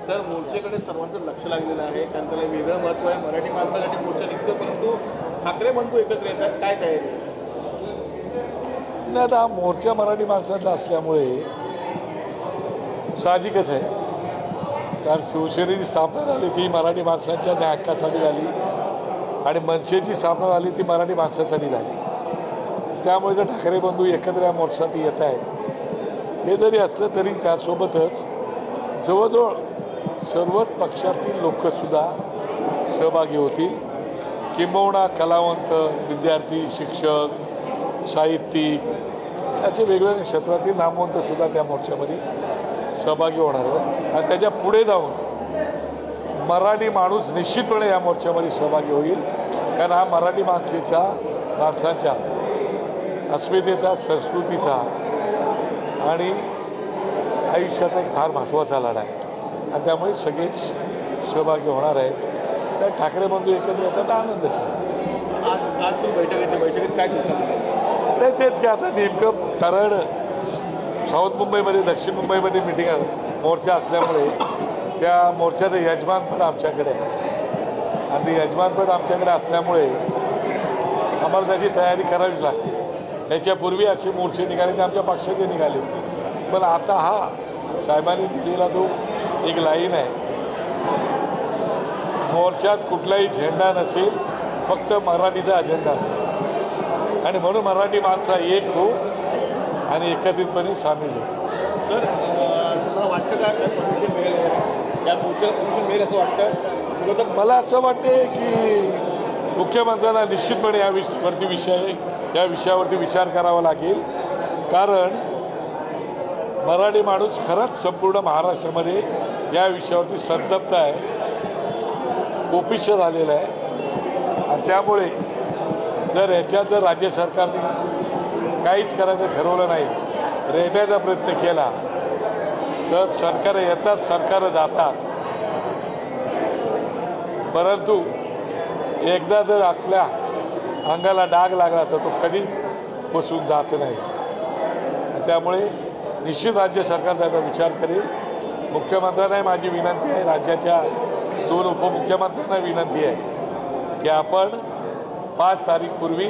Sir मोर्चेकडे सर्वांचं लक्ष लागलेलं आहे कारण त्याला वेगळं महत्त्व आहे. मराठी माणसासाठी मोर्चा निघतो परंतु ठाकरे बंधू एकत्र येतात, काय तयारी? नाही, आता हा मोर्चा मराठी माणसाचा असल्यामुळे साहजिकच आहे. कारण शिवसेनेची स्थापना झाली ती मराठी माणसांच्या न्याय हक्कासाठी झाली आणि मनसेची स्थापना झाली ती मराठी माणसासाठी झाली. त्यामुळे जर ठाकरे बंधू एकत्र या मोर्चासाठी येत आहेत, हे जरी असलं तरी त्यासोबतच जवळजवळ सर्वच पक्षातील लोकसुद्धा सहभागी होतील. किंबहुना कलावंत, विद्यार्थी, शिक्षक, साहित्यिक असे वेगवेगळ्या क्षेत्रातील नामवंतसुद्धा त्या मोर्चामध्ये सहभागी होणार आहेत. आणि त्याच्या पुढे जाऊन मराठी माणूस निश्चितपणे या मोर्चामध्ये सहभागी होईल. कारण हा मराठी माणसांच्या अस्मितेचा, संस्कृतीचा आणि आयुष्याचा एक फार महत्त्वाचा लढा आहे आणि त्यामुळे सगळेच सहभागी होणार आहेत. तर ठाकरे बंधू एकत्र येतात, आनंदच आहे. आज तुम्ही बैठकीत काय चर्चा केली? नाही, तेच की आता नेमकं कारण साऊथ मुंबईमध्ये, दक्षिण मुंबईमध्ये मिटिंग मोर्चा असल्यामुळे त्या मोर्चाचं यजमानपद आमच्याकडे आहे आणि ते यजमानपद आमच्याकडे असल्यामुळे आम्हाला त्याची तयारी करावीच लागते. त्याच्यापूर्वी असे मोर्चे निघाले ते आमच्या पक्षाचे निघाले होते, पण आता हा साहेबांनी दिलेला जो एक लाईन आहे, मोर्चात कुठलाही झेंडा नसेल, फक्त मराठीचा अजेंडा असेल आणि म्हणून मराठी माणसा एक हो आणि एकत्रितपणे सामील हो. सर तुम्हाला वाटतं का परमिशन मिळेल, या मोर्चाला परमिशन मिळेल असं वाटतं? मला असं वाटते की मुख्यमंत्र्यांना निश्चितपणे या विषयावरती विचार करावा लागेल. कारण मराठी माणूस खरंच संपूर्ण महाराष्ट्रामध्ये या विषयावरती संतप्त आहे, कोपिष्ठ झालेला आहे आणि त्यामुळे जर राज्य सरकारने काहीच करायचं ठरवलं नाही, रेटायचा प्रयत्न केला तर सरकार येतात, सरकार जातात, परंतु एकदा जर आपल्या अंगाला डाग लागला तर तो कधी बसून जात नाही. त्यामुळे निश्चित राज्य सरकार त्याचा विचार करेल. मुख्यमंत्र्यांना माझी विनंती आहे, राज्याच्या 2 उपमुख्यमंत्र्यांना विनंती आहे की आपण 5 तारीखपूर्वी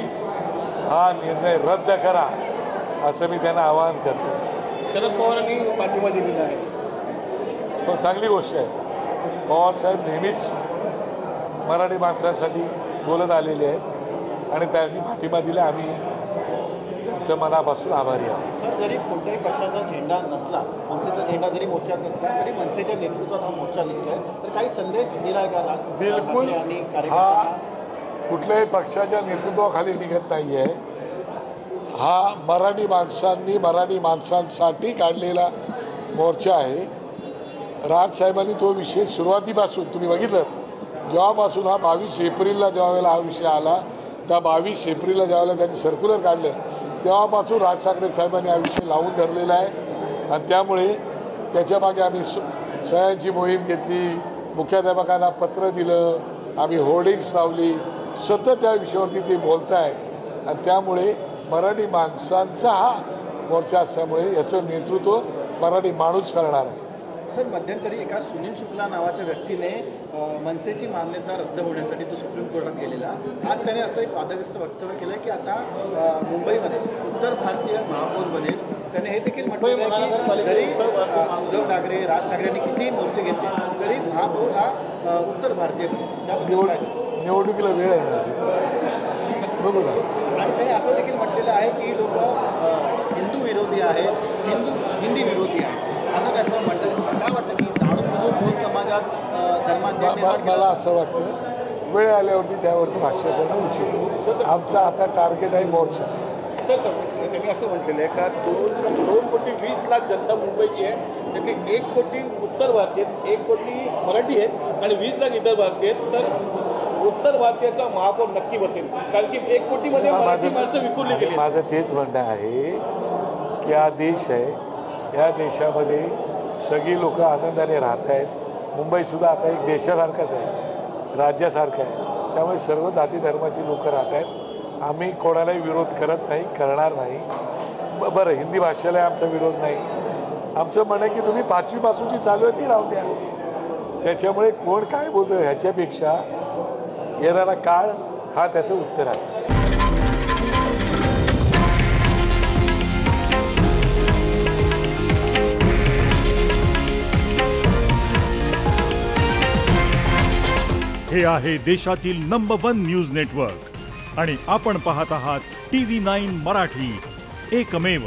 हा निर्णय रद्द करा असं मी त्यांना आवाहन करतो. शरद पवारांनी पाठिंबा दिलेला आहे, तो चांगली गोष्ट आहे. पवारसाहेब नेहमीच मराठी माणसांसाठी बोलत आलेले आहेत आणि त्यांनी पाठिंबा दिला. आम्ही त्यांचं मनापासून आभारी आहोत. सर जरी कोणत्याही पक्षाचा झेंडा नसला, मनसेचा झेंडा जरी मोर्चात नसला तरी मनसेच्या नेतृत्वात हा मोर्चा निघतोय, तर काही संदेश दिला का? बिलकुल, हा कुठल्याही पक्षाच्या नेतृत्वाखाली निघत नाही आहे. हा मराठी माणसांसाठी काढलेला मोर्चा आहे. राजसाहेबांनी तो विषय सुरुवातीपासून तुम्ही बघितलं, जेव्हापासून हा 22 एप्रिलला ज्यावेळेला हा विषय आला, त्या 22 एप्रिलला ज्यावेळेला त्यांनी सर्क्युलर काढलं तेव्हापासून राज ठाकरे साहेबांनी हा विषय लावून धरलेला आहे आणि त्यामुळे त्याच्यामागे आम्ही सह्यांची मोहीम घेतली, मुख्याध्यापकांना पत्र दिलं, आम्ही होर्डिंग्स लावली, सतत त्या विषयावरती ते बोलत आहेत आणि त्यामुळे मराठी माणसांचा हा मोर्चा असल्यामुळे याचं नेतृत्व मराठी माणूस करणार आहे. सर मध्यंतरी एका सुनील शुक्ला नावाच्या व्यक्तीने मनसेची मान्यता रद्द होण्यासाठी तो सुप्रीम कोर्टात गेलेला. आज त्याने असं एक वादग्रस्त वक्तव्य केलं की आता मुंबईमध्ये उत्तर भारतीय महापौर बनेल. त्याने हे देखील म्हटलं की जरी उद्धव ठाकरे, राज ठाकरेंनी कितीही मोर्चे घेतले तरी महापौर हा उत्तर भारतीय बनेल. निवडणुकीला वेळ आहे बघू ना. आणि त्याने असं देखील म्हटलेलं आहे की लोक हिंदू विरोधी आहेत, हिंदी विरोधी आहेत असं त्याचं म्हणतं. काय वाटतं की जाणून बुजून दोन समाजात धर्मात मला असं वाटतं वेळ आल्यावरती त्यावरती भाष्य करणं उचित. आमचा आता टार्गेट आहे मोर्चा. सर त्यांनी असं म्हटलेलं आहे का 2,20,00,000 जनता मुंबईची आहे, त्यातली 1 कोटी उत्तर भारतीय आहेत, 1 कोटी मराठी आहेत आणि 20 लाख इतर भारतीय आहेत. तर उत्तर भारतीयाचा महापौर नक्की बसेल कारण की 1 कोटीमध्ये मराठी माणसं विखुरली गेली. माझं तेच म्हणणं आहे की हा देश आहे, या देशामध्ये सगळी लोक आनंदाने राहत आहेत. मुंबईसुद्धा आता एक देशासारखंच आहे, राज्यासारखं आहे. त्यामुळे सर्व जाती धर्माची लोक राहत आहेत. आम्ही कोणालाही विरोध करत नाही, करणार नाही. बरं, हिंदी भाषेला आमचा विरोध नाही. आमचं म्हणणं आहे की तुम्ही 5वी पासूनची चालू आहे ती राहू द्या. त्याच्यामुळे कोण काय बोलतो ह्याच्यापेक्षा येणारा काळ हा त्याचं उत्तर आहे. हे आहे देशातील नंबर 1 न्यूज नेटवर्क आणि आपण पाहत आहात TV9 मराठी, एकमेव.